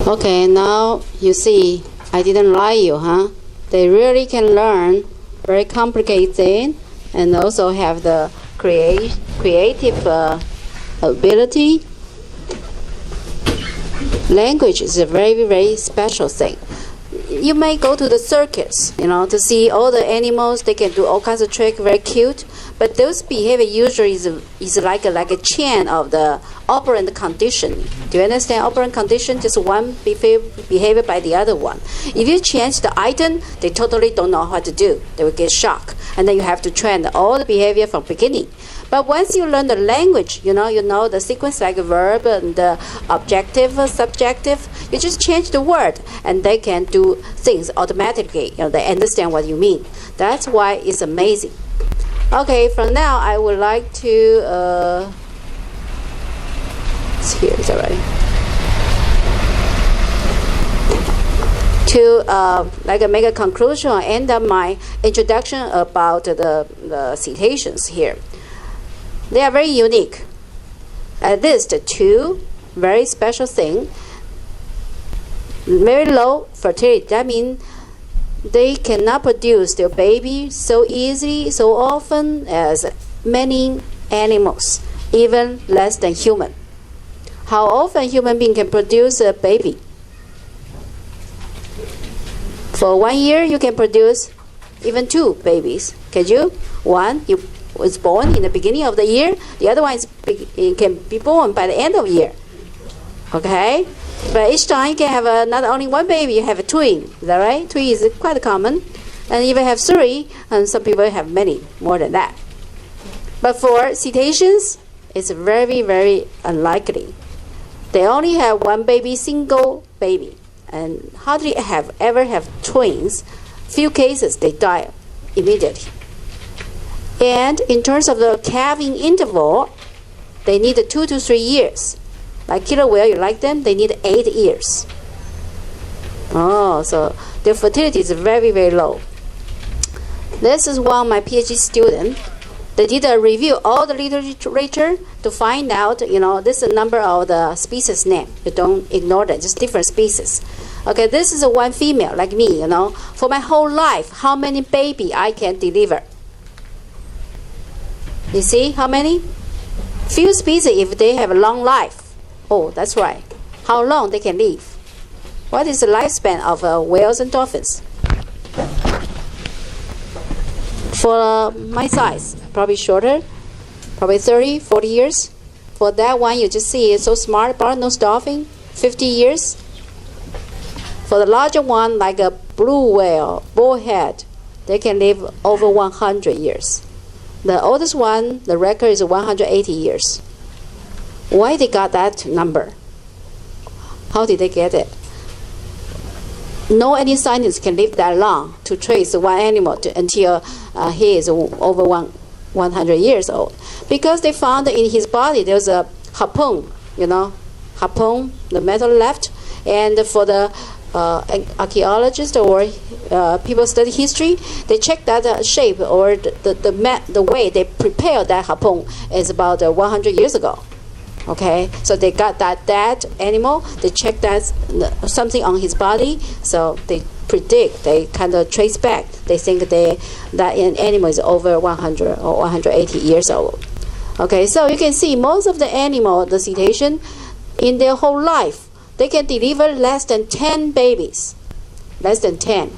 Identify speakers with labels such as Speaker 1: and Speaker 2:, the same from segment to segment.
Speaker 1: Okay, now you see, I didn't lie you, huh? They really can learn very complicated and also have the creative ability. Language is a very, very special thing. You may go to the circus, to see all the animals. They can do all kinds of tricks, very cute. But those behavior usually is like a chain of the operant condition. Do you understand? Operant condition, just one behavior by the other one. If you change the item, they totally don't know what to do. They will get shocked. And then you have to train all the behavior from beginning. But once you learn the language, you know the sequence like verb and the objective, subjective, you just change the word and they can do things automatically. They understand what you mean. That's why it's amazing. Okay, from now I would like to it's here, is that right? To make a conclusion or end up my introduction about the cetaceans here. They are very unique. At least two very special things. Very low fertility. That means they cannot produce their baby so easily, so often as many animals, even less than human. How often human being can produce a baby? For 1 year, you can produce even 2 babies. Can you? One, you was born in the beginning of the year. The other one can be born by the end of the year. Okay? But each time you can have not only one baby, you have a twin. Is that right? Twin is quite common. And even have 3, and some people have many, more than that. But for cetaceans, it's very, very unlikely. They only have one baby, single baby. And hardly ever have twins. Few cases, they die immediately. And in terms of the calving interval, they need 2 to 3 years. Like killer whale, you like them? They need 8 years. Oh, so their fertility is very, very low. This is one of my PhD students. They did a review all the literature to find out, this is the number of the species name. You don't ignore that, just different species. Okay, this is one female, like me, For my whole life, how many baby I can deliver? You see how many? Few species, if they have a long life. Oh, that's right. How long they can live? What is the lifespan of whales and dolphins? For my size, probably shorter, probably 30, 40 years. For that one, you just see it's so smart, bottlenose dolphin, 50 years. For the larger one, like a blue whale, bullhead, they can live over 100 years. The oldest one, the record is 180 years. Why they got that number? How did they get it? No any scientist can live that long to trace one animal until he is over 100 years old. Because they found in his body there's a harpoon, harpoon, the metal left. And for the archaeologists or people study history, they check that shape or the way they prepared that harpoon is about 100 years ago. Okay, so they got that animal, they check that something on his body, so they predict, they kind of trace back. They think that an animal is over 100 or 180 years old. Okay, so you can see most of the animal, the cetacean, in their whole life, they can deliver less than 10 babies. Less than 10.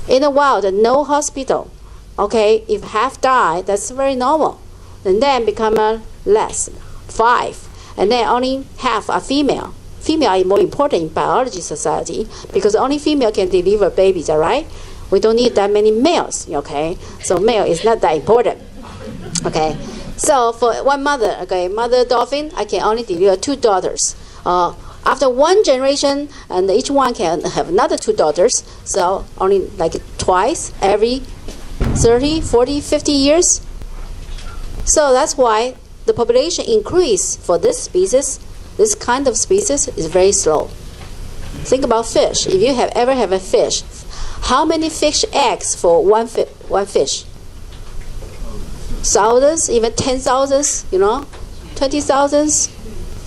Speaker 1: In the wild, no hospital. Okay, if half die, that's very normal. And then become less, 5. And then only half are female. Female is more important in biology society because only female can deliver babies, all right? We don't need that many males, okay? So male is not that important, okay? So for one mother, okay, mother dolphin, I can only deliver 2 daughters. After one generation, and each one can have another 2 daughters, so only like twice every 30, 40, 50 years. So that's why the population increase for this species, this kind of species, is very slow. Think about fish. If you ever have a fish, how many fish eggs for one fish? Thousands, even 10,000, 20,000.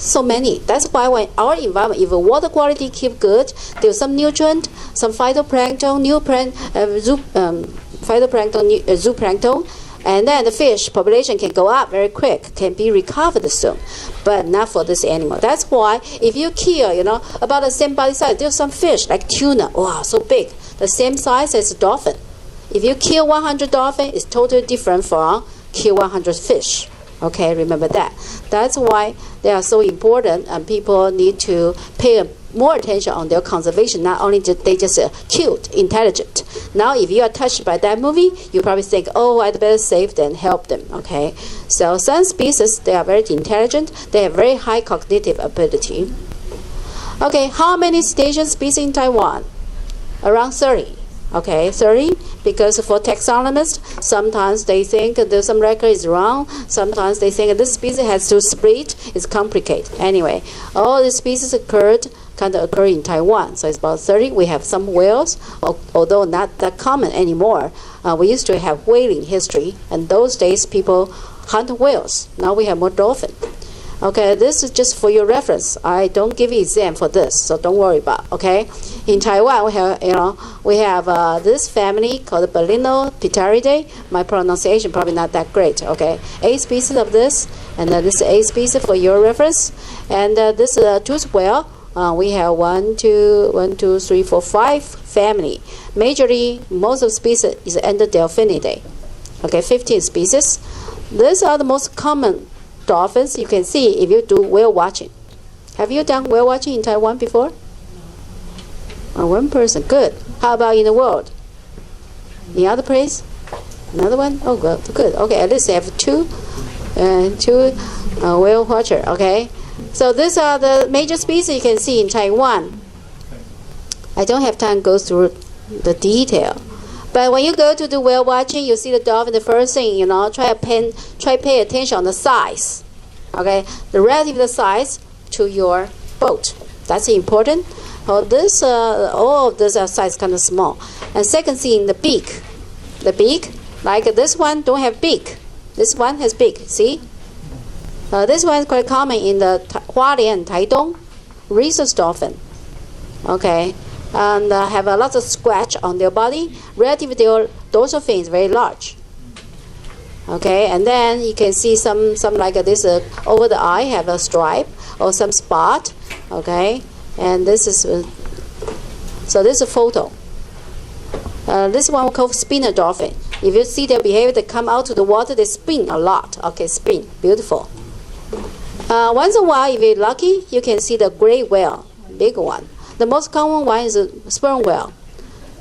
Speaker 1: So many. That's why when our environment, if the water quality keep good, there's some nutrient, some phytoplankton, zooplankton, and then the fish population can go up very quick, can be recovered soon, but not for this animal. That's why if you kill, about the same body size, there's some fish like tuna, wow, so big, the same size as a dolphin. If you kill 100 dolphin, it's totally different from kill 100 fish. Okay, remember that. That's why they are so important, and people need to pay more attention on their conservation. Not only they just cute, intelligent. Now, if you are touched by that movie, you probably think, oh, I'd better save than help them. Okay, so some species, they are very intelligent. They have very high cognitive ability. Okay, how many cetacean species in Taiwan? Around 30. Okay, 30, because for taxonomists, sometimes they think there's some record is wrong. Sometimes they think this species has to split. It's complicated. Anyway, all these species occur in Taiwan. So it's about 30. We have some whales, although not that common anymore. We used to have whaling history, and those days people hunt whales. Now we have more dolphin. Okay, this is just for your reference. I don't give you exam for this, so don't worry about. Okay, in Taiwan we have this family called Ballinopteridae. My pronunciation probably not that great. Okay, 8 species of this, and this is 8 species for your reference. And this is a tooth whale. We have 1, 2, 3, 4, 5 family. Majorly, most of the species is Delphinidae. Okay, 15 species. These are the most common dolphins. You can see if you do whale watching. Have you done whale watching in Taiwan before? One person. Good. How about in the world? Any other place? Another one? Oh, good. Okay, at least I have two whale watcher. Okay. So these are the major species you can see in Taiwan. I don't have time to go through the detail. But when you go to do whale watching, you see the dolphin, the first thing, try pay attention on the size. Okay? The relative the size to your boat. That's important. All of this are size kind of small. And second thing, the beak. The beak, like this one, don't have beak. This one has beak. See? This one is quite common in the Hualien, Taidong, rhesus dolphin. Okay? And have a lot of scratch on their body. Relative their dorsal fin is very large. Okay, and then you can see some like this over the eye have a stripe or some spot. Okay, and this is so this is a photo. This one we call spinner dolphin. If you see their behavior, they come out to the water, they spin a lot. Okay, spin, beautiful. Once in a while, if you're lucky, you can see the gray whale, big one. The most common one is a sperm whale.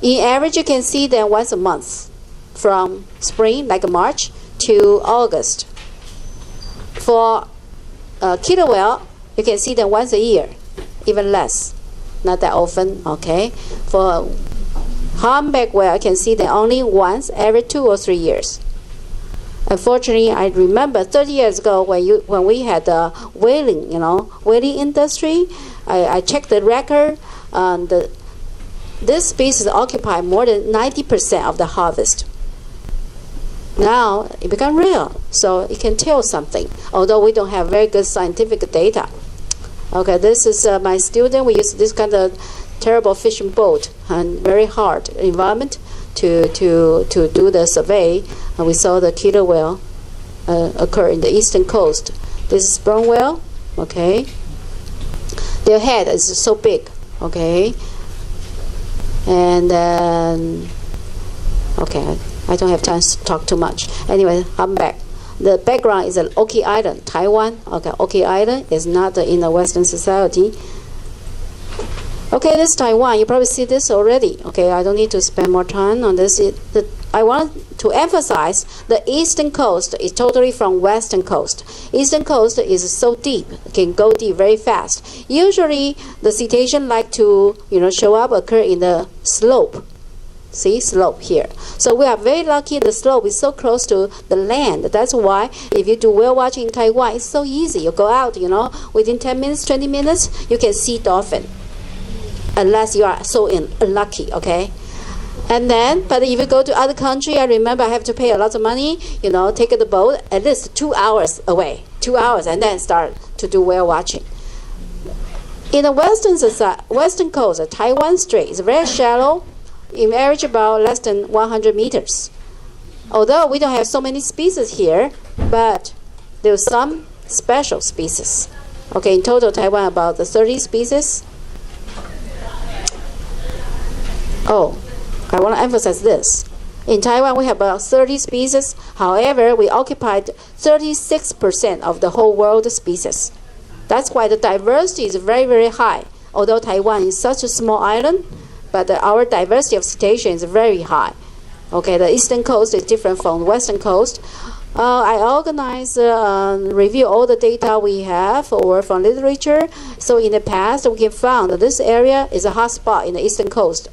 Speaker 1: In average, you can see them once a month, from spring, like March, to August. For killer whale, you can see them once a year, even less, not that often. Okay. For humpback whale, you can see them only once every 2 or 3 years. Unfortunately, I remember 30 years ago when we had the whaling, whaling industry. I checked the record. This species occupy more than 90% of the harvest. Now it become real, so it can tell something. Although we don't have very good scientific data. Okay, this is my student. We use this kind of terrible fishing boat and very hard environment to do the survey. And we saw the killer whale occur in the eastern coast. This is sperm whale. Okay. Their head is so big, okay, and then, okay, I don't have time to talk too much. Anyway, humpback. The background is an Oki Island, Taiwan. Okay, Oki Island is not in the Western society. Okay, this is Taiwan. You probably see this already. Okay, I don't need to spend more time on this. I want to emphasize the eastern coast is totally from western coast. Eastern coast is so deep, it can go deep very fast. Usually, the cetacean like to show up, occur in the slope. See, slope here. So we are very lucky the slope is so close to the land. That's why if you do whale watching in Taiwan, it's so easy. You go out, within 10 minutes, 20 minutes, you can see dolphin. Unless you are so unlucky, okay? And then, but if you go to other country, I remember I have to pay a lot of money, take the boat at least 2 hours away, 2 hours, and then start to do whale watching. In the western coast, Taiwan Strait is very shallow, in average about less than 100 meters. Although we don't have so many species here, but there are some special species. Okay, in total, Taiwan about 30 species. Oh, I want to emphasize this. In Taiwan, we have about 30 species. However, we occupied 36% of the whole world species. That's why the diversity is very, very high. Although Taiwan is such a small island, but our diversity of cetacean is very high. Okay, the eastern coast is different from the western coast. I organize, review all the data we have or from literature. So in the past, we can found that this area is a hot spot in the eastern coast,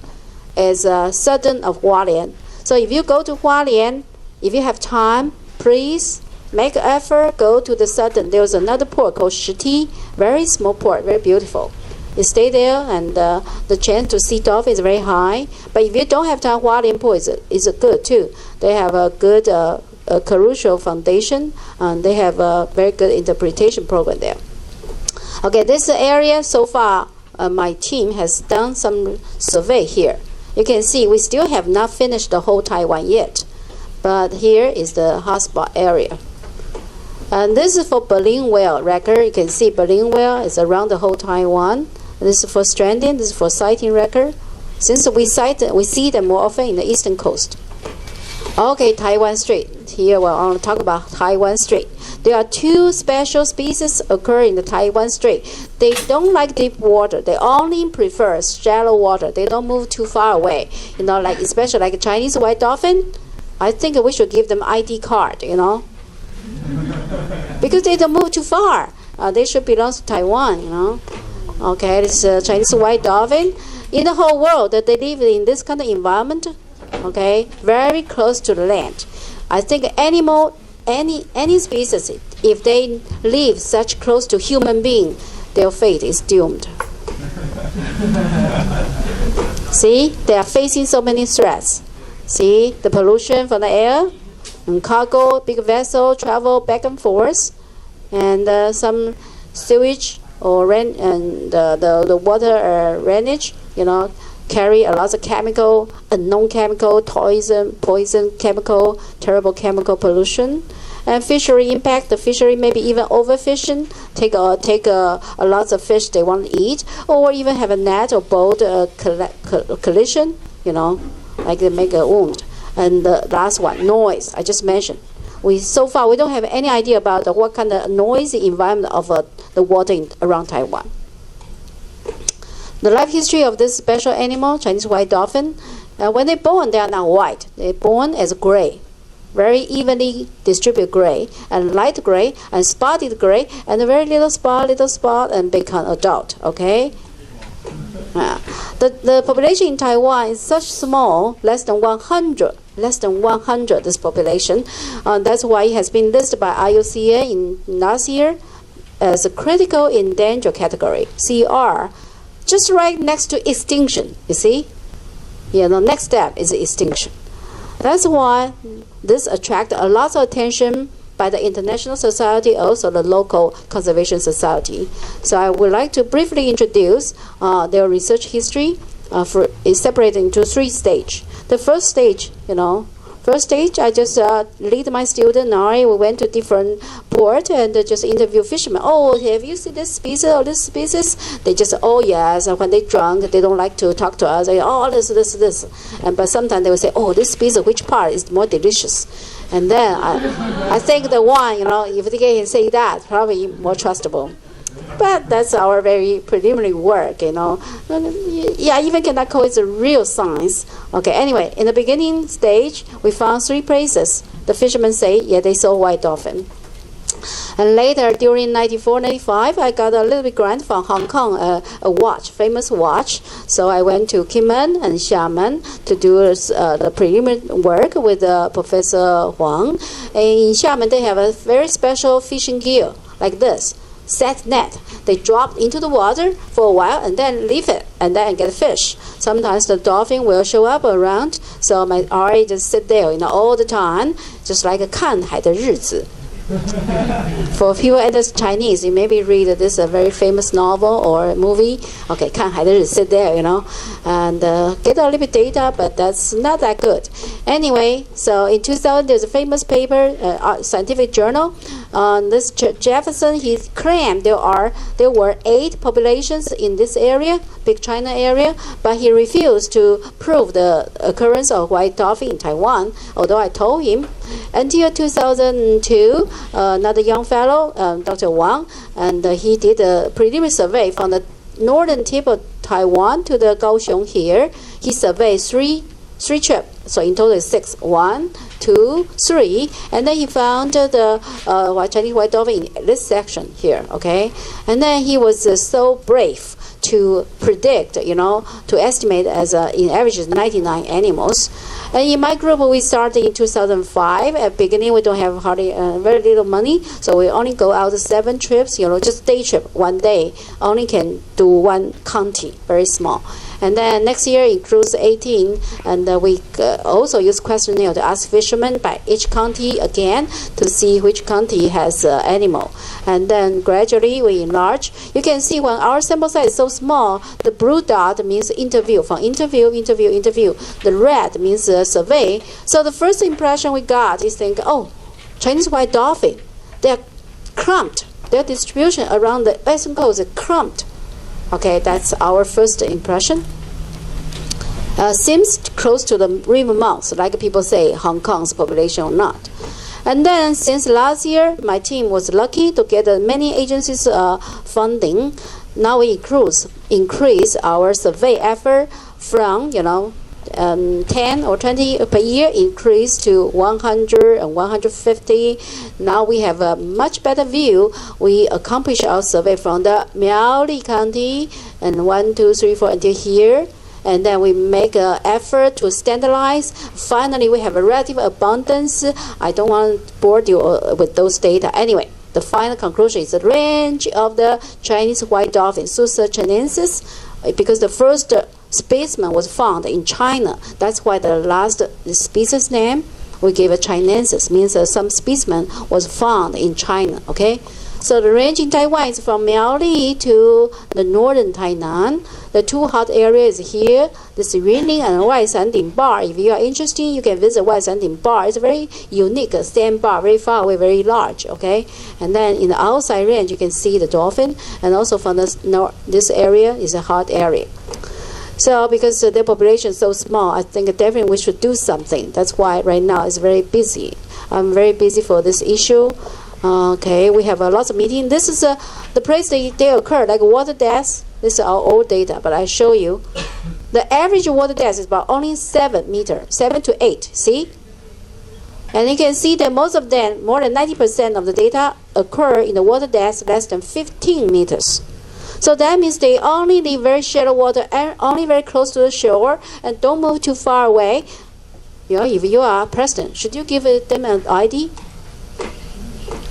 Speaker 1: as southern of Hualien. So if you go to Hualien, if you have time, please make an effort, go to the southern. There's another port called Shiti, very small port, very beautiful. You stay there, and the chance to see dolphin is very high. But if you don't have time, Hualien port is good too. They have a good crucial foundation, and they have a very good interpretation program there. Okay, this area so far, my team has done some survey here. You can see we still have not finished the whole Taiwan yet, but here is the hotspot area. And this is for baleen whale record. You can see baleen whale is around the whole Taiwan. This is for stranding. This is for sighting record. Since we see them more often in the eastern coast. Okay, Taiwan Strait. Here we're going to talk about Taiwan Strait. There are two special species occur in the Taiwan Strait. They don't like deep water. They only prefer shallow water. They don't move too far away. Like especially like a Chinese white dolphin. I think we should give them ID card. Because they don't move too far. They should belong to Taiwan. Okay, this is a Chinese white dolphin. In the whole world, that they live in this kind of environment. Okay, very close to the land. I think any species, if they live such close to human being, their fate is doomed. See, they are facing so many threats. See, the pollution from the air, and cargo, big vessel travel back and forth, and some sewage or the water drainage, carry a lot of chemical, unknown chemical, poison chemical, terrible chemical pollution. And fishery impact, the fishery maybe even overfishing, take a lot of fish they want to eat, or even have a net or boat collision, like they make a wound. And the last one, noise, I just mentioned. So far we don't have any idea about what kind of noisy environment of the water around Taiwan. The life history of this special animal, Chinese white dolphin, when they're born, they are not white. They're born as gray, very evenly distributed gray, and light gray, and spotted gray, and a very little spot, and become adult. Okay. The population in Taiwan is such small, less than 100. This population. That's why it has been listed by IUCN in last year as a critical endangered category, CR. Just right next to extinction, you see? The next step is extinction. That's why this attracts a lot of attention by the international society, also the local conservation society. So I would like to briefly introduce their research history. It's separated into 3 stages. The first stage, I just lead my student. We went to different port and just interview fishermen. Oh, have you seen this species or this species? They just, oh yes. And when they drunk, they don't like to talk to us. They, oh, this. But sometimes they will say, oh, this species, which part is more delicious? And then I think the one, if they can say that, probably more trustable. But that's our very preliminary work, Yeah, even cannot call it a real science. Okay, anyway, in the beginning stage, we found 3 places. The fishermen say, yeah, they saw white dolphin. And later, during 94, 95, I got a little bit grant from Hong Kong, a watch, famous watch. So I went to Kinmen and Xiamen to do the preliminary work with Professor Huang. And in Xiamen, they have a very special fishing gear like this. set net. They drop into the water for a while and then leave it and then get fish. Sometimes the dolphin will show up around, so my RA just sit there, all the time, just like a 看海的日子. For people that is Chinese, you maybe read this a very famous novel or movie. Okay, 看海的日子, sit there, and get a little bit data, but that's not that good. Anyway, so in 2000, there's a famous paper, scientific journal. This Jefferson, he claimed there were 8 populations in this area, Big China area, but he refused to prove the occurrence of white dolphin in Taiwan, although I told him. Until 2002, another young fellow, Dr. Wang, and he did a preliminary survey from the northern tip of Taiwan to the Kaohsiung here. He surveyed three trips, so in total it's 6. 1, 2, 3, and then he found the Chinese white dolphin in this section here. Okay, and then he was so brave to predict, to estimate as in average 99 animals. And in my group, we started in 2005. At the beginning, we don't have hardly very little money, so we only go out 7 trips, just day trip, 1 day. Only can do 1 county, very small. And then next year includes 18, and we also use questionnaire to ask fishermen by each county again to see which county has animal. And then gradually we enlarge. You can see when our sample size is so small, the blue dot means interview. From interview. The red means survey. So the first impression we got is think, Chinese white dolphin, they're clumped. Their distribution around the western coast is clumped. Okay, that's our first impression. Seems close to the river mouth, like people say Hong Kong's population or not. And then since last year, my team was lucky to get many agencies funding. Now we increase our survey effort from 10 or 20 per year, increase to 100 and 150. Now we have a much better view. We accomplish our survey from the Miaoli County and 1, 2, 3, 4 until here. And then we make an effort to standardize. Finally, we have a relative abundance. I don't want to bore you with those data. Anyway, the final conclusion is the range of the Chinese white dolphin, Susa chinensis, because the first specimen was found in China. That's why the last species name we gave a chinensis, means some specimen was found in China. Okay, so the range in Taiwan is from Miaoli to the northern Tainan. The 2 hot areas here, the Yiling and Waisanding Bar. If you are interested, you can visit Waisanding Bar. It's a very unique sandbar, very far away, very large. Okay, and then in the outside range, you can see the dolphin, and also from this area is a hot area. So because their population is so small, I think definitely we should do something. That's why right now it's very busy. I'm very busy for this issue. Okay, we have lots of meetings. This is the place they occur, like water deaths. This is our old data, but I show you. The average water depth is about only 7 meters, 7 to 8, see? And you can see that most of them, more than 90% of the data occur in the water depth less than 15 meters. So that means they only live very shallow water and only very close to the shore and don't move too far away. If you are president, should you give them an ID?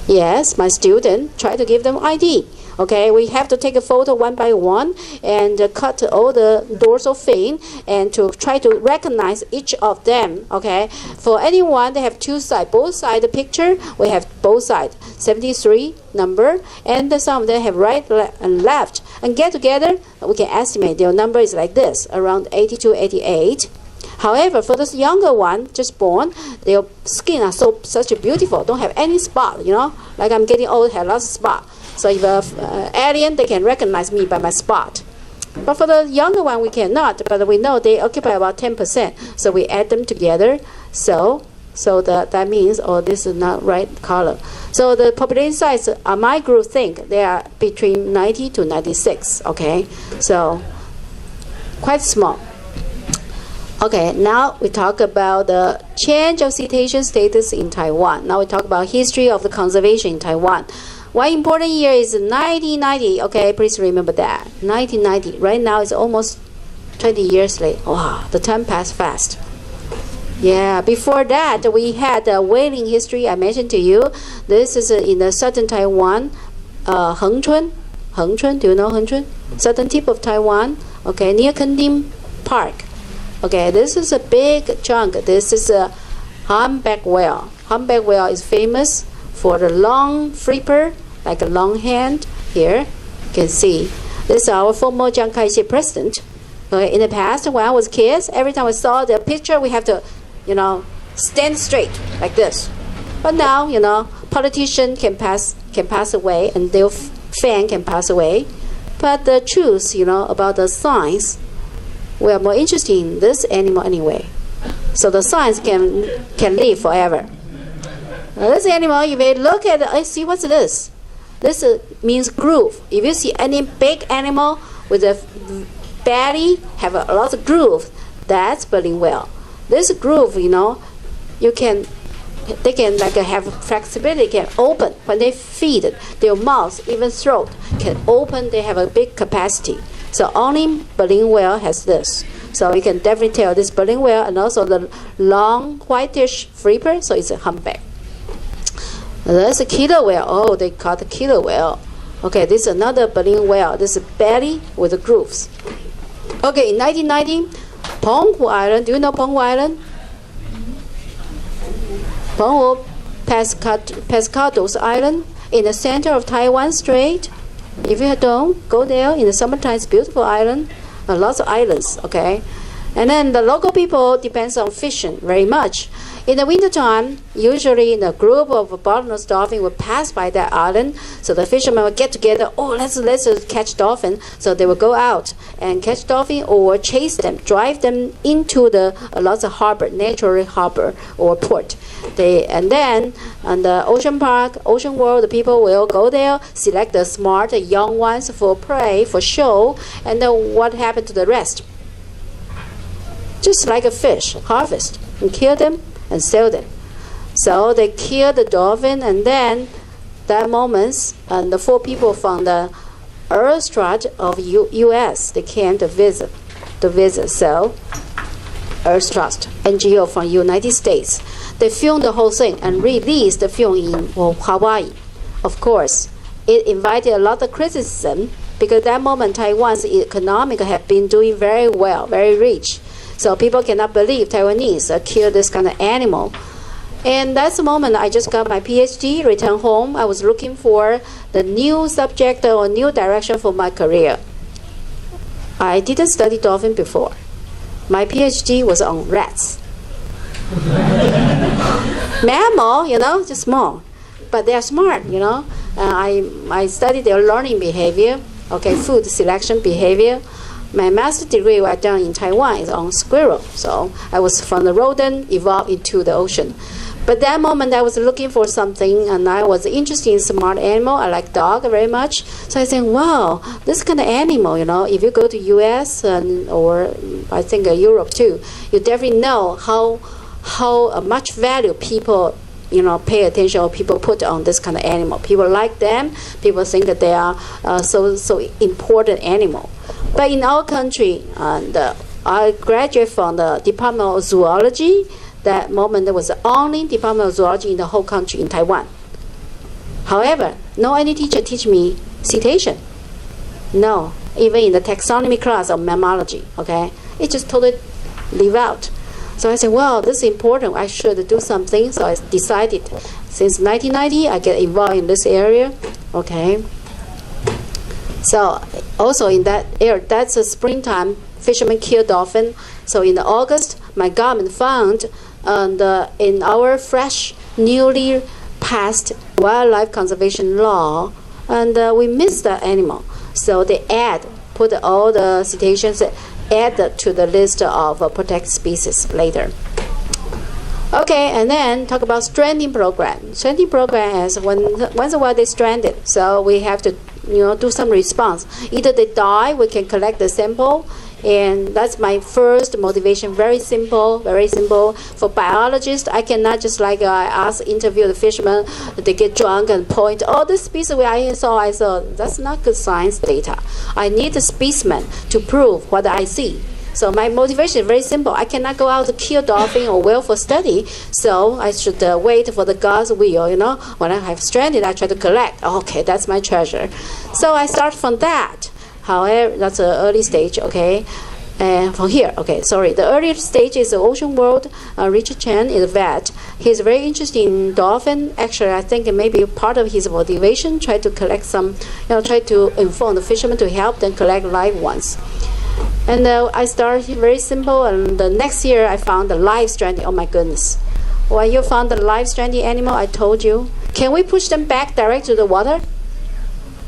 Speaker 1: Yes, my student, try to give them ID. Okay, we have to take a photo 1 by 1 and cut all the dorsal fin and to try to recognize each of them. Okay, for anyone, they have 2 sides. Both sides the picture, we have both sides. 73 number, and some of them have right and left. And get together, we can estimate their number is like this, around 82, 88. However, for this younger one, just born, their skin are such a beautiful, don't have any spot, like I'm getting old, have lots of spot. So if an alien, they can recognize me by my spot. But for the younger one, we cannot, but we know they occupy about 10%. So we add them together. So that means, this is not right color. So the population size, my group think they are between 90 to 96, okay? So quite small. Okay, now we talk about the change of cetacean status in Taiwan. Now we talk about history of the conservation in Taiwan. One important year is 1990. Okay, please remember that. 1990. Right now it's almost 20 years late. Wow, the time passed fast. Yeah, before that we had the whaling history I mentioned to you. This is in the southern Taiwan, Hengchun. Hengchun, do you know Hengchun? Southern tip of Taiwan. Okay, near Kendim Park. Okay, this is a big chunk. This is a humpback whale. Humpback whale is famous for the long flipper, like a long hand. Here, you can see. This is our former Chiang Kai-shek president. Okay, in the past, when I was kids, every time we saw the picture, we have to, stand straight like this. But now, politicians can pass away, and their fan can pass away. But the truth, about the science, we are more interested in this animal anyway. So the science can live forever. Now, this animal, you may look at it, see what's this? This means groove. If you see any big animal with a belly have a lot of groove, that's baleen whale. This groove, they can have flexibility, can open when they feed. Their mouth, even throat, can open. They have a big capacity. So only baleen whale has this. So you can definitely tell this baleen whale, and also the long whitish flipper. So it's a humpback. That's a killer whale. Oh, they call the killer whale. Okay, this is another baleen whale. This is belly with the grooves. Okay, in 1990, Penghu Island. Do you know Penghu Island? Penghu Pescados Island in the center of Taiwan Strait. If you don't, go there in the summertime. It's a beautiful island. Lots of islands, okay? And then the local people depends on fishing very much. In the wintertime, usually a group of bottlenose dolphin will pass by that island. So the fishermen will get together. Oh, let's catch dolphin. So they will go out and catch dolphin or chase them, drive them into the lots of harbor, natural harbor or port. And then on the ocean park, ocean world, the people will go there, select the smart young ones for prey, for show, and then what happened to the rest? Just like a fish, harvest and kill them and sell them. So they kill the dolphin, and then that moment, and the 4 people from the Earth Trust of U.S. they came to visit. So Earth Trust NGO from United States, they filmed the whole thing and released the film in Hawaii. Of course, it invited a lot of criticism because at that moment Taiwan's economic had been doing very well, very rich. So people cannot believe Taiwanese kill this kind of animal. And that's the moment I just got my PhD, returned home. I was looking for the new subject or new direction for my career. I didn't study dolphin before. My PhD was on rats. Mammal, just small. But they are smart, I studied their learning behavior, food selection behavior. My master's degree I done in Taiwan is on squirrel. So I was from the rodent evolved into the ocean. But that moment I was looking for something, and I was interested in smart animal. I like dog very much. So I said, wow, this kind of animal, if you go to US or I think Europe too, you definitely know how much value people pay attention or people put on this kind of animal. People like them. People think that they are so important animal. But in our country, I graduated from the Department of Zoology. That moment, there was the only Department of Zoology in the whole country in Taiwan. However, no any teacher teach me cetacean. No, even in the taxonomy class of mammalogy, it just totally leave out. So I said, well, this is important. I should do something. So I decided, since 1990, I get involved in this area. So also in that area, that's a springtime, fishermen kill dolphin. So in August, my government found in our fresh, newly passed wildlife conservation law, and we missed that animal. So they put all the cetaceans, add to the list of protected species later. And then talk about stranding program. Stranding program is once in a while they stranded, so we have to do some response. Either they die, we can collect the sample, and that's my first motivation. Very simple, very simple. For biologists, I cannot just interview the fishermen, they get drunk and point, this species I saw. That's not good science data. I need a specimen to prove what I see. So my motivation is very simple. I cannot go out to kill dolphin or whale for study, so I should wait for the God's will, When I have stranded, I try to collect. Okay, that's my treasure. So I start from that. However, that's an early stage, okay? And from here, the earlier stage is the ocean world. Richard Chen is a vet. He's very interested in dolphin. Actually, I think maybe part of his motivation, try to collect some, try to inform the fishermen to help them collect live ones. And I started very simple, and the next year I found the live stranded. Oh my goodness. When you found the live stranded animal, I told you, can we push them back direct to the water?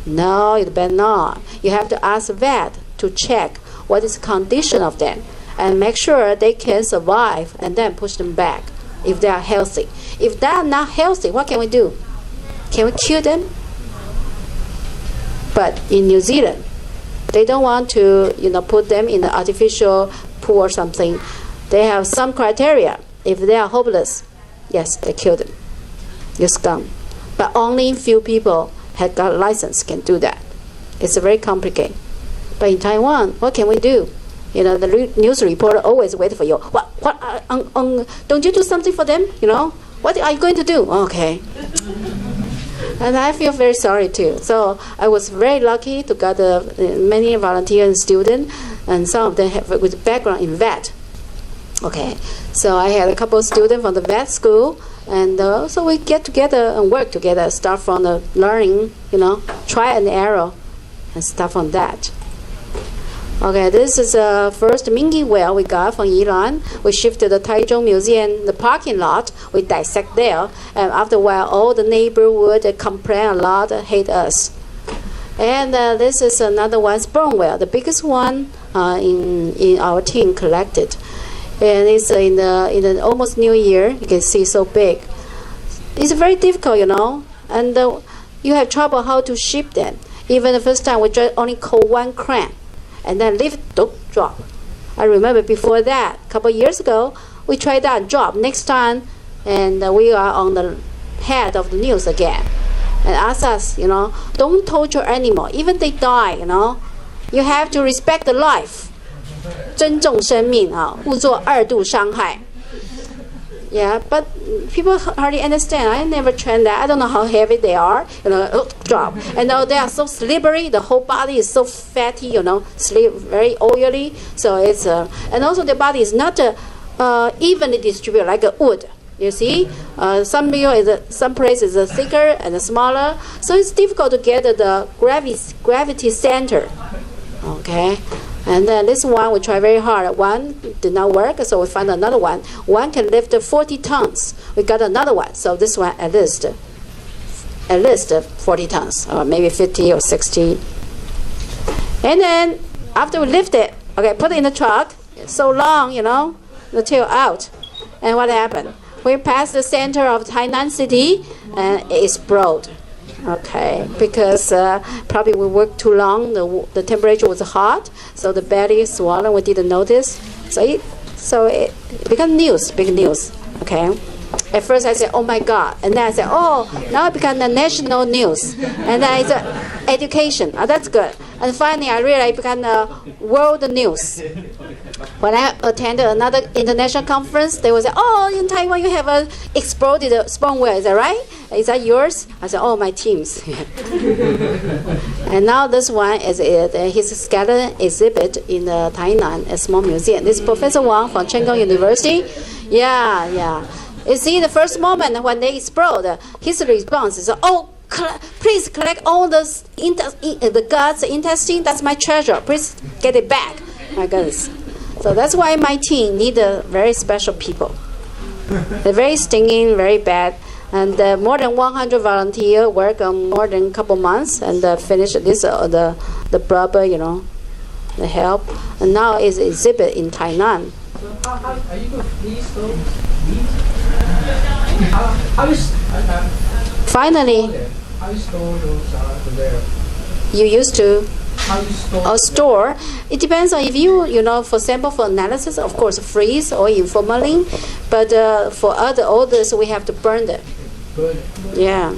Speaker 1: No, you better not. You have to ask the vet to check what is the condition of them and make sure they can survive, and then push them back if they are healthy. If they are not healthy, what can we do? Can we kill them? But in New Zealand, they don't want to put them in the artificial pool or something. They have some criteria. If they are hopeless, yes, they kill them. It's gone. But only few people have got a license can do that. It's very complicated. But in Taiwan, what can we do? The news reporter always wait for you. What? Don't you do something for them? What are you going to do? Okay. And I feel very sorry too. So I was very lucky to get many volunteers and students, and some of them have with background in vet. Okay. So I had a couple of students from the vet school, and so we get together and work together. Start from the learning, try and error, and start from that. Okay, this is the first minke whale we got from Yilan. We shipped to the Taichung Museum, the parking lot. We dissect there. And after a while, all the neighborhood complain a lot, hate us. And this is another one, sperm whale, the biggest one in our team collected. And it's in the almost New Year. You can see so big. It's very difficult, and you have trouble how to ship them. Even the first time, we just only call one crank. And then lift, drop. I remember before that, a couple of years ago, we tried that, drop. Next time, and we are on the head of the news again. And ask us, don't torture animal. Even they die, you have to respect the life. 尊重生命啊，勿做二度伤害。Yeah, but people hardly understand. I never trained that. I don't know how heavy they are. Drop. And they are so slippery. The whole body is so fatty. Very oily. So it's and also the body is not evenly distributed like a wood. You see, some places is thicker and smaller. So it's difficult to get the gravity center. Okay. And then this one we try very hard. One did not work, so we find another one. One can lift 40 tons. We got another one. So this one at least 40 tons, or maybe 50 or 60. And then after we lift it, put it in the truck. It's so long, the tail out. And what happened? We passed the center of Tainan city and it exploded. Okay, because probably we worked too long. The temperature was hot, so the belly is swollen. We didn't notice, so it became big news. Okay, at first I said, "Oh my God," and then I said, "Oh, now it became the national news," and then it's education. Oh, that's good. And finally, I realized it became world news. When I attended another international conference, they would say, "Oh, in Taiwan you have exploded sperm whale. Is that right? Is that yours?" I said, "Oh, my team's." And now this one is his skeleton exhibit in the Tainan, a small museum. This is Professor Wang from Cheng Kung University. Yeah. You see, the first moment when they explode, his response is, "Oh, please collect all the guts, intestine. That's my treasure. Please get it back." My goodness. So that's why my team need very special people. They're very stinging, very bad. And more than 100 volunteers work on more than a couple months and finish this, the blubber, the help. And now is exhibit in Tainan.
Speaker 2: So how are you going to freeze those meat?
Speaker 1: Finally,
Speaker 2: how you store those there?
Speaker 1: You used to
Speaker 2: How you
Speaker 1: store. It depends on if for sample for analysis, of course, freeze or in formalin. But for all this, we have to burn them.
Speaker 2: Good.
Speaker 1: Yeah.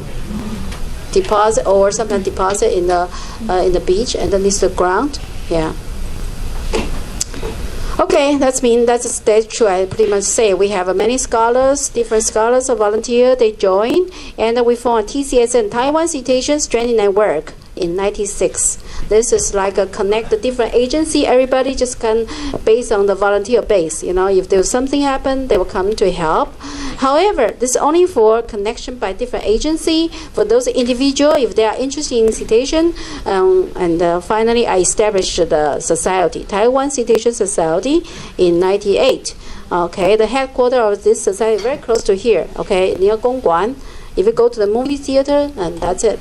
Speaker 1: Deposit or sometimes deposit in the beach underneath the ground. Yeah. Okay, that's the stage 2. I pretty much say we have many scholars, different scholars or volunteer. They join, and we form a TCSN Taiwan Citation Stranding Network in '96. This is like a connect the different agency. Everybody just can based on the volunteer base. If there's something happen, they will come to help. However, this is only for connection by different agency. For those individual, if they are interested in citation, and finally, I established the society, Taiwan Citation Society, in '98. Okay, the headquarters of this society is very close to here. Okay, near Gongguan. If you go to the movie theater, and that's it.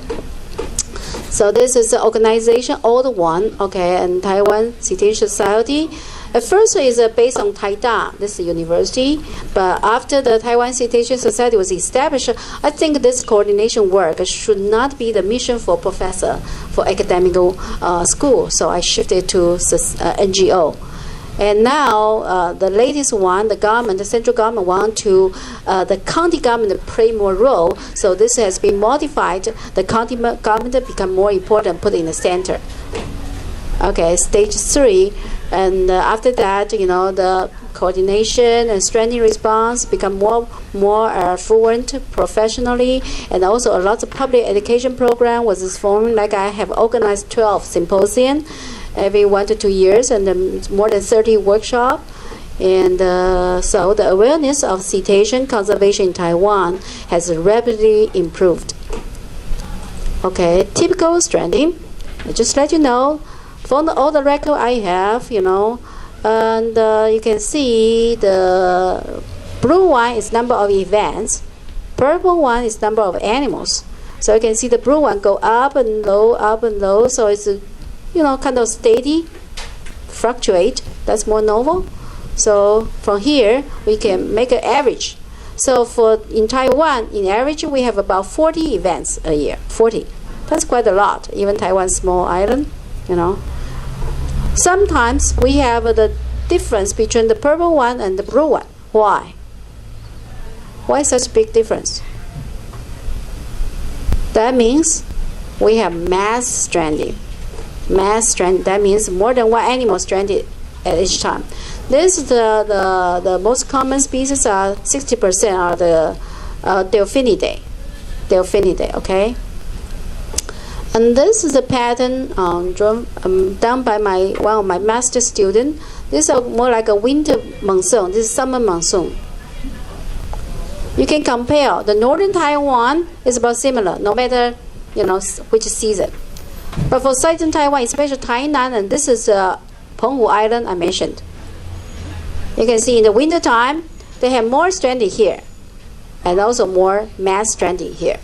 Speaker 1: So this is the organization, old one, okay, and Taiwan Citation Society. At first, it's based on Taida, this university, but after the Taiwan Citation Society was established, I think this coordination work should not be the mission for professor for academic school. So I shifted to NGO. And now, the latest one, the central government want to, the county government play more role. So this has been modified. The county government become more important, put in the center. Okay, stage 3. And after that, the coordination and stranding response become more fluent professionally. And also a lot of public education program was formed. Like I have organized 12 symposium every 1 to 2 years, and more than 30 workshops. And so the awareness of cetacean conservation in Taiwan has rapidly improved. Okay, typical stranding. I just let you know, from all the record I have, and you can see the blue one is number of events, purple one is number of animals. So you can see the blue one go up and low, so it's kind of steady, fluctuate. That's more normal. So from here, we can make an average. So in Taiwan, in average, we have about 40 events a year. 40. That's quite a lot. Even Taiwan's small island, Sometimes we have the difference between the purple one and the blue one. Why? Why such big difference? That means we have mass stranding. That means more than one animal stranded at each time. This is the most common species are 60% are the DOLPHINIdae. Okay. And this is a pattern done by one of my master students. This is more like a winter monsoon. This is summer monsoon. You can compare. The northern Taiwan is about similar, no matter which season. But for southern Taiwan, especially Tainan, and this is Penghu Island I mentioned. You can see in the winter time, they have more stranding here, and also more mass stranding here.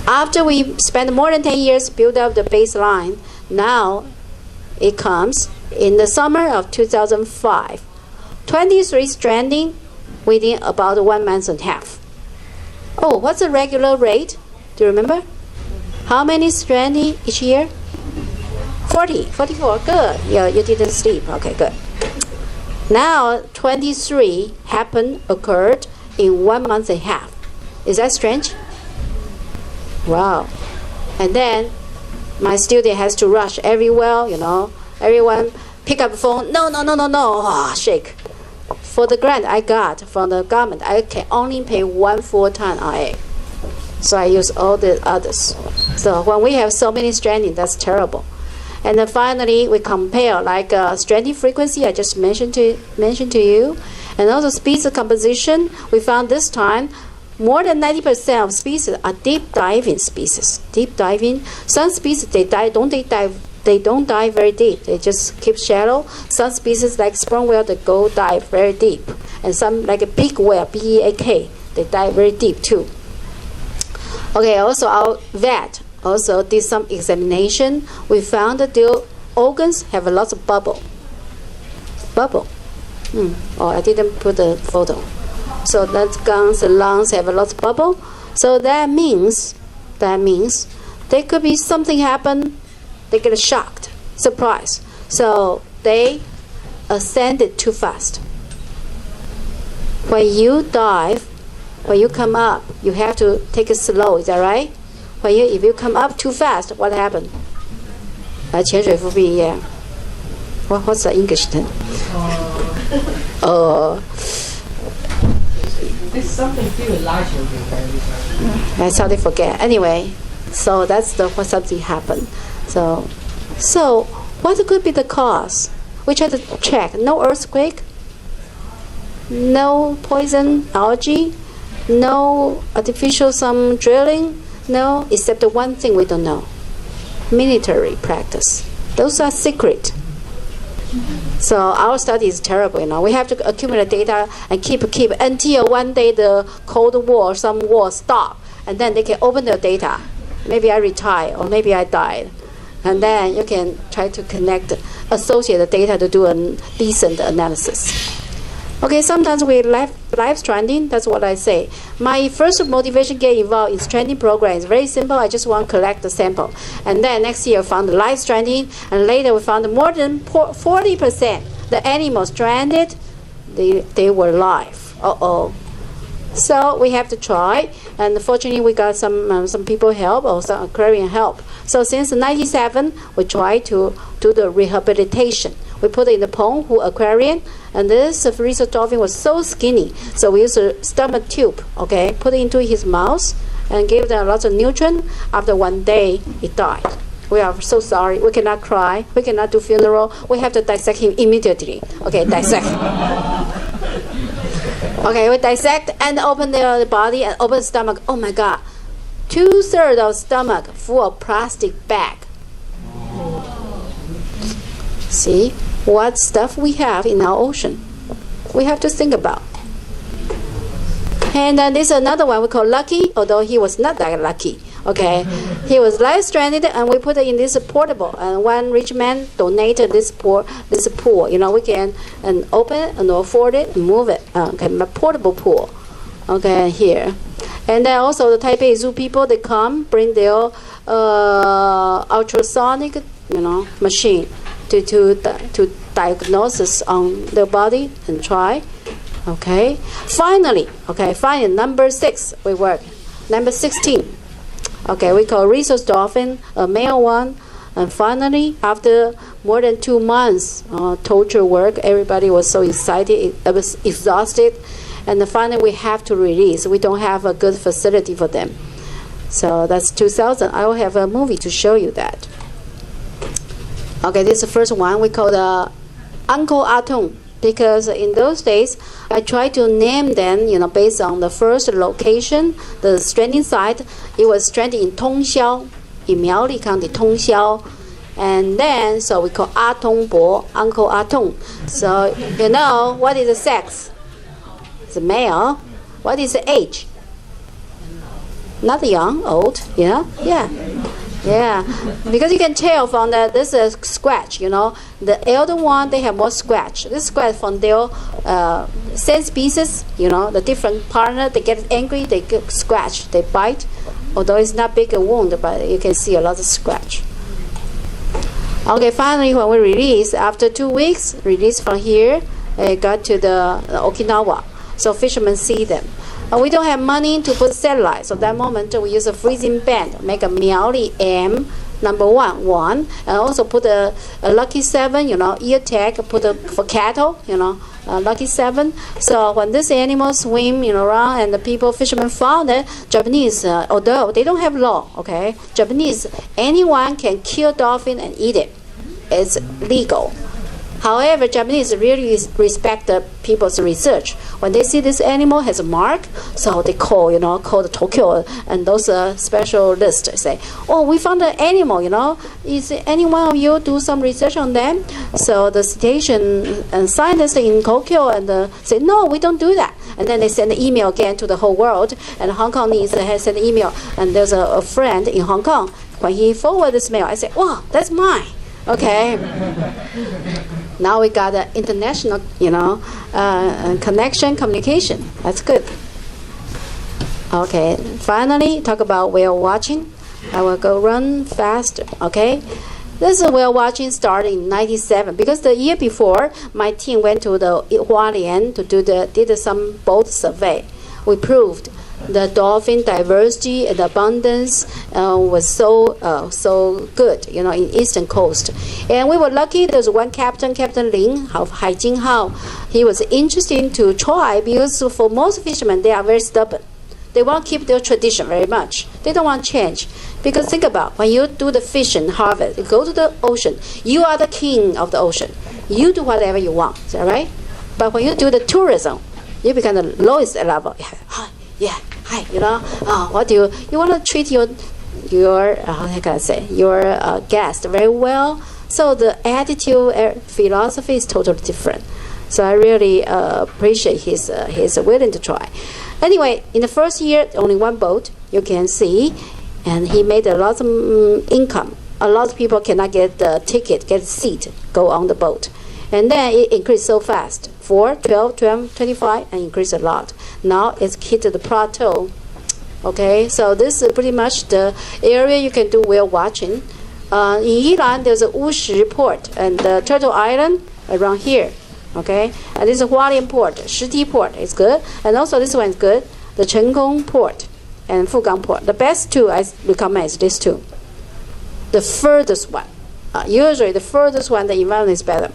Speaker 1: After we spend more than 10 years build up the baseline, now it comes in the summer of 2005. 23 stranding within about 1 month and a half. Oh, what's the regular rate? Do you remember? How many stranding each year? 44. Good. Yeah, you didn't sleep. Okay, good. Now 23 occurred in 1 month and a half. Is that strange? Wow. And then my student has to rush everywhere, Everyone pick up the phone. No. Oh, shake. For the grant I got from the government, I can only pay 1 full-time RA. So I use all the others. So when we have so many stranding, that's terrible. And then finally, we compare like stranding frequency I just mentioned to you, and also species composition. We found this time more than 90% of species are deep diving species. Deep diving. Some species they don't dive very deep. They just keep shallow. Some species like sperm whale they go dive very deep, and some like a big whale BEAK they dive very deep too. Okay, also our vet also did some examination. We found that the organs have a lot of bubble. Oh, I didn't put the photo. So that guns and lungs have a lot of bubble. So that means there could be something happen. They get shocked, surprised. So they ascended too fast. When you dive, when you come up, you have to take it slow. Is that right? If you come up too fast, what happened? 潜水夫病一样. What's the English term?
Speaker 2: There's something to do with live children.
Speaker 1: I suddenly forget. Anyway, so that's what something happened. So what could be the cause? We try to check. No earthquake, no poison algae, no artificial some drilling, no, except the one thing we don't know. Military practice. Those are secret. So our study is terrible, We have to accumulate data and keep until one day the Cold War, some war stop, and then they can open the data. Maybe I retire or maybe I died. And then you can try to associate the data to do a decent analysis. Okay, sometimes we live stranding. That's what I say. My first motivation get involved in stranding program is very simple. I just want to collect the sample. And then next year we found live stranding, and later we found more than 40% the animals stranded, they were live. So we have to try, and fortunately we got some people help or some aquarium help. So since 1997, we try to do the rehabilitation. We put it in the pond whole aquarium, and this research dolphin was so skinny, so we use a stomach tube, put it into his mouth and give them lots of nutrients. After one day, it died. We are so sorry. We cannot cry. We cannot do funeral. We have to dissect him immediately. Dissect. We dissect and open the body and open the stomach. Oh my God, 2/3 of stomach full of plastic bag. See what stuff we have in our ocean. We have to think about. And then there's another one we call Lucky, although he was not that lucky. He was live stranded, and we put it in this portable. And one rich man donated this pool. We can open it and afford it and move it. A portable pool. Here. And then also the Taipei Zoo people, they come bring their ultrasonic, machine to diagnosis on the body and try. Finally, number 6 we work. Number 16. We call resource dolphin, a male one. And finally, after more than 2 months torture work, everybody was so excited, was exhausted. And finally, we have to release. We don't have a good facility for them. So that's 2000. I will have a movie to show you that. This is the first one. We call the Uncle Atung, because in those days, I tried to name them, based on the first location, the stranding site. It was stranded in Tongxiao, in Miaoli County, Tongxiao. And then, so we call Atung Bo, Uncle Atung. So, what is the sex? It's a male. What is the age? Not young, old, Yeah. Because you can tell from this scratch, the elder one, they have more scratch. This scratch from their same species, the different partner, they get angry, they get scratch, they bite. Although it's not big a wound, but you can see a lot of scratch. Finally, when we release, after 2 weeks, release from here, it got to the Okinawa. So fishermen see them. We don't have money to put satellite, so that moment we use a freezing band, make a Miaoli M number 1, and also put a Lucky 7, ear tag, for cattle, Lucky 7. So when this animal swim, around, and the fishermen found it, Japanese, although they don't have law, Japanese, anyone can kill dolphin and eat it. It's legal. However, Japanese really respect the people's research. When they see this animal has a mark, so they call the Tokyo and those specialists say, we found an animal, Is any one of you do some research on them? So the station and scientists in Tokyo and say, no, we don't do that. And then they send an email again to the whole world, and Hong Kongese has sent an email. And there's a friend in Hong Kong. When he forwarded this mail, I said, that's mine. Now we got an international, connection, communication. That's good. Finally, talk about whale watching. I will go run faster. This is whale watching started in 1997, because the year before, my team went to the Hualien to did some boat survey. We proved the dolphin diversity and abundance was so good, in eastern coast. And we were lucky. There's one captain, Captain Lin, Hai Jing Hao. He was interested to try because for most fishermen, they are very stubborn. They want to keep their tradition very much. They don't want change. Because think about, when you do the fishing harvest, you go to the ocean, you are the king of the ocean. You do whatever you want, is that right? But when you do the tourism, you become the lowest level. Hi, what do you want to treat your how can I say, your guest very well. So the attitude, philosophy is totally different. So I really appreciate his willing to try. Anyway, in the first year, only one boat, you can see, and he made a lot of income. A lot of people cannot get the ticket, get a seat, go on the boat. And then it increased so fast. 4, 12, 25, and increased a lot. Now it's hit the plateau. Okay, so this is pretty much the area you can do whale watching. In Yilan, there's a Wushi port and the Turtle Island around here. Okay, and this is Hualien port, Shiti port is good, and also this one is good, the Chengkong port and Fugang port. The best two I recommend is these two. The furthest one, usually the furthest one, the environment is better.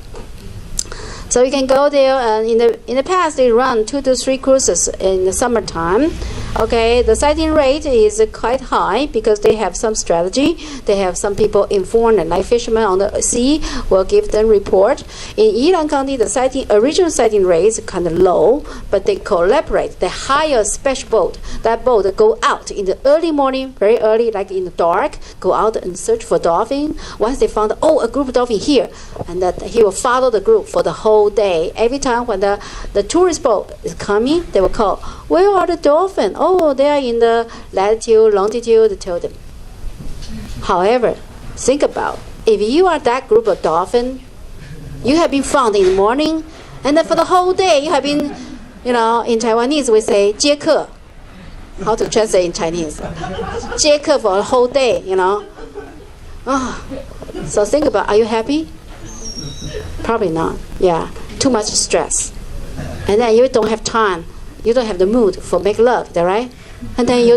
Speaker 1: So you can go there, and in the past they run 2 to 3 cruises in the summertime. Okay, the sighting rate is quite high because they have some strategy. They have some people informed, and like fishermen on the sea will give them report. In Yilan County, the original sighting rate is kind of low, but they collaborate. They hire a special boat. That boat go out in the early morning, very early, like in the dark, go out and search for dolphin. Once they found, a group of dolphin here, and that he will follow the group for the whole day. Every time when the tourist boat is coming, they will call, "Where are the dolphins?" "Oh, they are in the latitude, longitude," they tell them. However, think about, if you are that group of dolphins, you have been found in the morning, and then for the whole day you have been, in Taiwanese we say 接客. How to translate in Chinese? 接客 for the whole day, So think about, are you happy? Probably not. Yeah, too much stress. And then you don't have time. You don't have the mood for make love, is that right? And then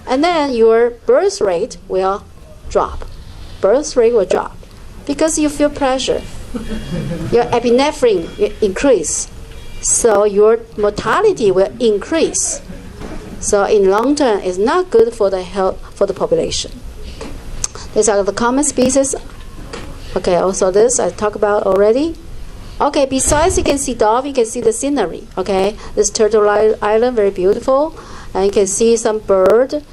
Speaker 1: and then your birth rate will drop. Birth rate will drop because you feel pressure. Your epinephrine will increase, so your mortality will increase. So in long term, it's not good for the health for the population. These are the common species. Okay, also this I talked about already. Okay, besides you can see dolphin, you can see the scenery. Okay, this Turtle Island, very beautiful. And you can see some bird.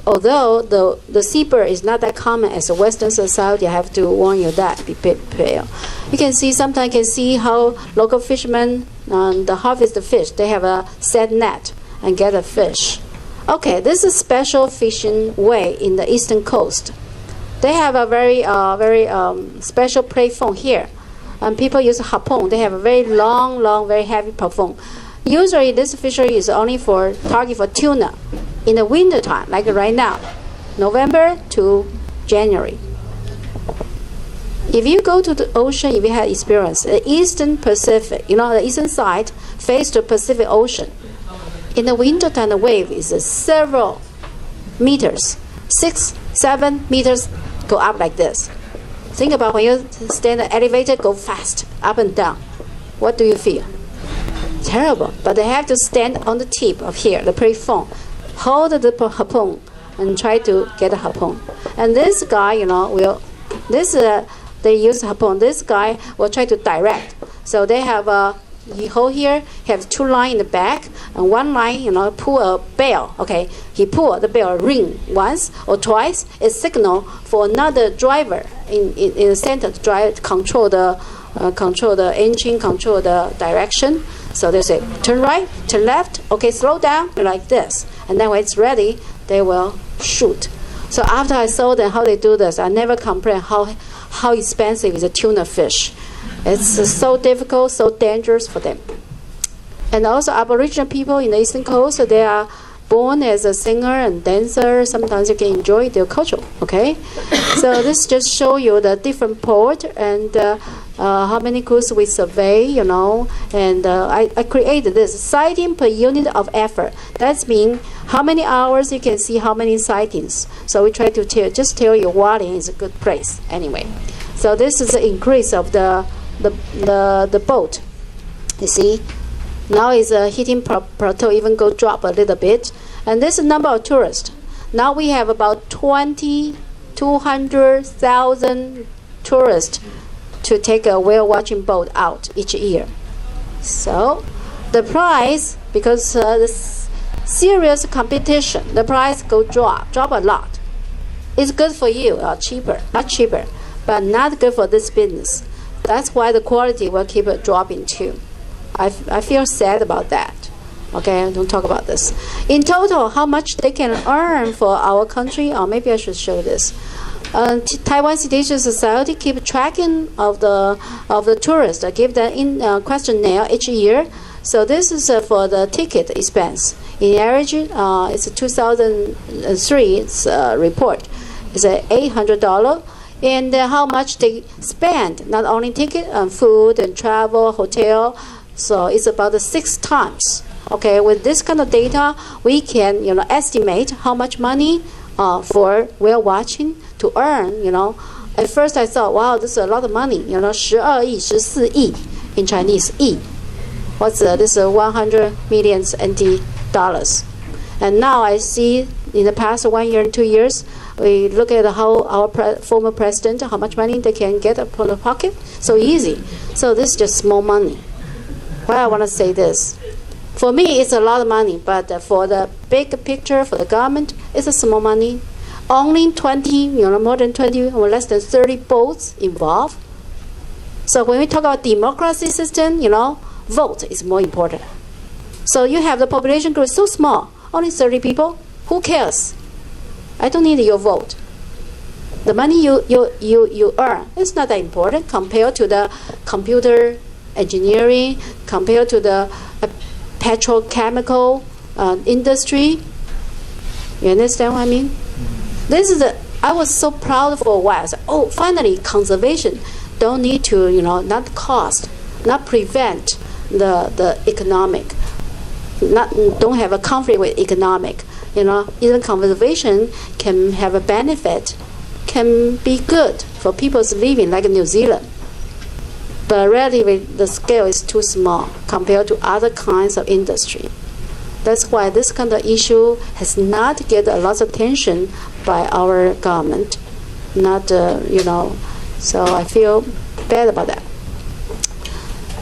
Speaker 1: Although the seabird is not that common as the western society, I have to warn you that, be prepared. You can see, sometimes you can see how local fishermen harvest the fish. They have a set net and get a fish. Okay, this is a special fishing way in the eastern coast. They have a very special prey phone here. And people use harpoon. They have a very long, very heavy harpoon. Usually this fishery is only for target for tuna in the winter time, like right now, November to January. If you go to the ocean, if you have experience, the eastern Pacific, the eastern side face the Pacific Ocean. In the winter time, the wave is several meters, 6, 7 meters go up like this. Think about when you stand in the elevator, go fast, up and down. What do you feel? Terrible. But they have to stand on the tip of here, the prey phone, hold the harpoon, and try to get a harpoon. And this guy, they use harpoon. This guy will try to direct. So they have he hold here, have 2 lines in the back, and 1 line, pull a bell. Okay, he pull the bell, ring once or twice. It's signal for another driver in the center to drive, control the engine, control the direction. So they say turn right, turn left. Okay, slow down like this, and then when it's ready, they will shoot. So after I saw them how they do this, I never complain how expensive is a tuna fish. It's so difficult, so dangerous for them. And also Aboriginal people in the eastern coast, they are born as a singer and dancer, sometimes you can enjoy their culture. Okay, so this just show you the different port and how many cruises we survey, you know, and I created this sighting per unit of effort. That means how many hours you can see how many sightings. So we try to tell you Hualien is a good place anyway. So this is the increase of the boat. You see, now is hitting plateau, even go drop a little bit. And this is number of tourists. Now we have about 200,000 tourists to take a whale watching boat out each year. So the price, because the serious competition, the price drop a lot. It's good for you, cheaper, much cheaper, but not good for this business. That's why the quality will keep dropping too. I feel sad about that. Okay, don't talk about this. In total, how much they can earn for our country, or maybe I should show this. Taiwan CH Society keep tracking of the tourists. Give the questionnaire each year. So this is for the ticket expense. In average, it's a 2003 report. It's $800. And how much they spend, not only ticket and food and travel, hotel. So it's about 6 times. Okay, with this kind of data, we can estimate how much money for whale watching to earn. At first I thought, wow, this is a lot of money. 12亿, 14亿 in Chinese. 亿. What's this? 100 million NT dollars. And now I see in the past 1 year and 2 years, we look at how our former president, how much money they can get from the pocket. So easy. So this is just small money. Why I want to say this? For me, it's a lot of money, but for the big picture, for the government, it's a small money. Only 20, more than 20 or less than 30 boats involved. So when we talk about democracy system, vote is more important. So you have the population group so small, only 30 people. Who cares? I don't need your vote. The money you earn is not that important compared to the computer engineering, compared to the petrochemical industry. You understand what I mean? This is I was so proud for a while. I said, oh, finally, conservation don't need to, not cost, not prevent the economic, don't have a conflict with economic. Even conservation can have a benefit, can be good for people's living, like New Zealand. But relatively, the scale is too small compared to other kinds of industry. That's why this kind of issue has not get a lot of attention by our government. So I feel bad about that.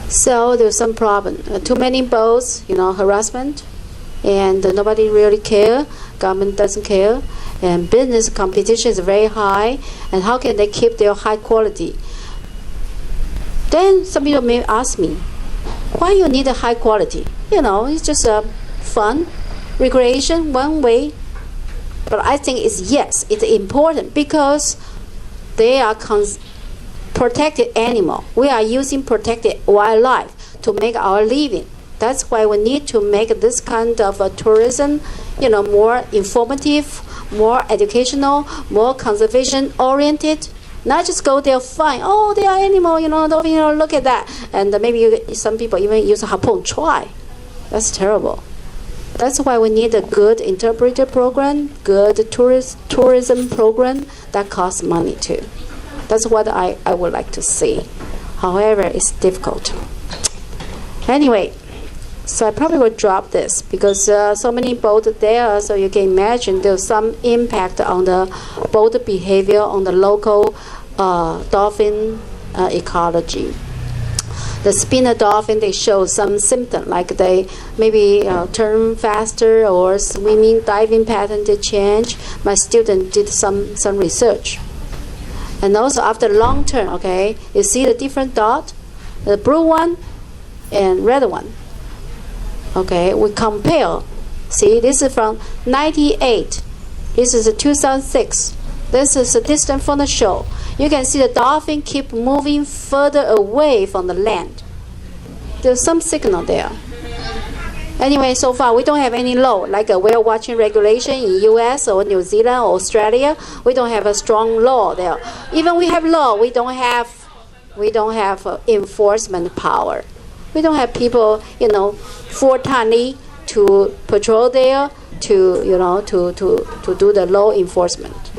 Speaker 1: So there's some problem. Too many boats, harassment, and nobody really care. Government doesn't care, and business competition is very high. And how can they keep their high quality? Then some people may ask me, why you need a high quality? It's just fun, recreation, one way. But I think it's important because they are protected animal. We are using protected wildlife to make our living. That's why we need to make this kind of tourism, more informative, more educational, more conservation oriented. Not just go there, fine. Oh, they are animal, dolphin, look at that. And maybe some people even use a harpoon, try. That's terrible. That's why we need a good interpreter program, good tourism program that costs money too. That's what I would like to see. However, it's difficult. Anyway, so I probably will drop this because so many boats there, so you can imagine there's some impact on the boat behavior on the local dolphin ecology. The spinner dolphin, they show some symptom, like they maybe turn faster or swimming, diving pattern they change. My student did some research. And also after long term, okay, you see the different dot, the blue one and red one. Okay, we compare. See, this is from 98. This is 2006. This is a distance from the shore. You can see the dolphin keep moving further away from the land. There's some signal there. Anyway, so far we don't have any law like a whale watching regulation in U.S. or New Zealand or Australia. We don't have a strong law there. Even we have law, we don't have enforcement power. We don't have people, full-timely to patrol there to do the law enforcement.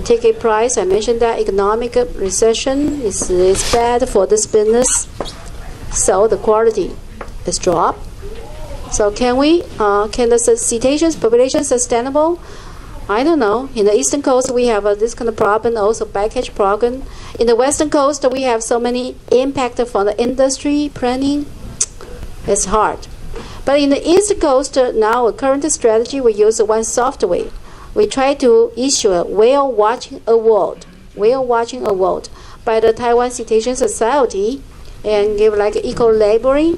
Speaker 1: Ticket price, I mentioned that economic recession is bad for this business, so the quality is dropped. So can the cetaceans population sustainable? I don't know. In the eastern coast, we have this kind of problem, also package problem. In the western coast, we have so many impact from the industry planning. It's hard. But in the east coast, now our current strategy, we use one software. We try to issue a whale watching award by the Taiwan Cetacean Society and give like eco labeling.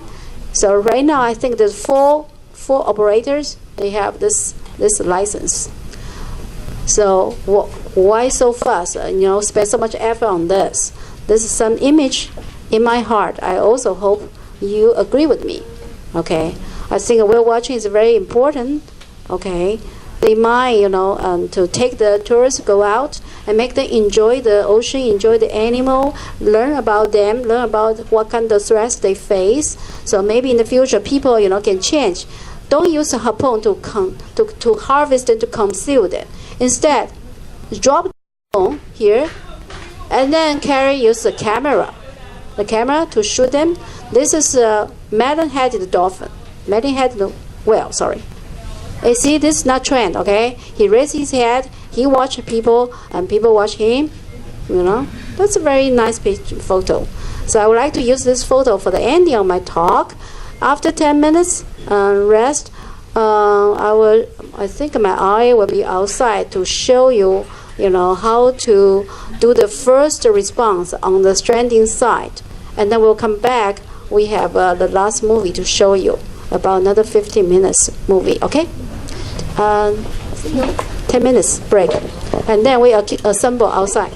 Speaker 1: So right now, I think there's four operators. They have this license. So why so fast? Spend so much effort on this. This is some image in my heart. I also hope you agree with me. Okay, I think whale watching is very important. Okay, they might to take the tourists, go out and make them enjoy the ocean, enjoy the animal, learn about them, learn about what kind of stress they face. So maybe in the future, people can change. Don't use a harpoon to harvest and to conceal it. Instead, drop the harpoon here, and then use the camera to shoot them. This is a madden-headed dolphin, madden-headed whale. Sorry. You see, this is not trend. Okay, he raised his head, he watched people, and people watch him. That's a very nice photo. So I would like to use this photo for the ending of my talk. After 10 minutes rest, I think my eye will be outside to show you, how to do the first response on the stranding side, and then we'll come back. We have the last movie to show you, about another 15 minutes movie. Okay, 10 minutes break, and then we assemble outside.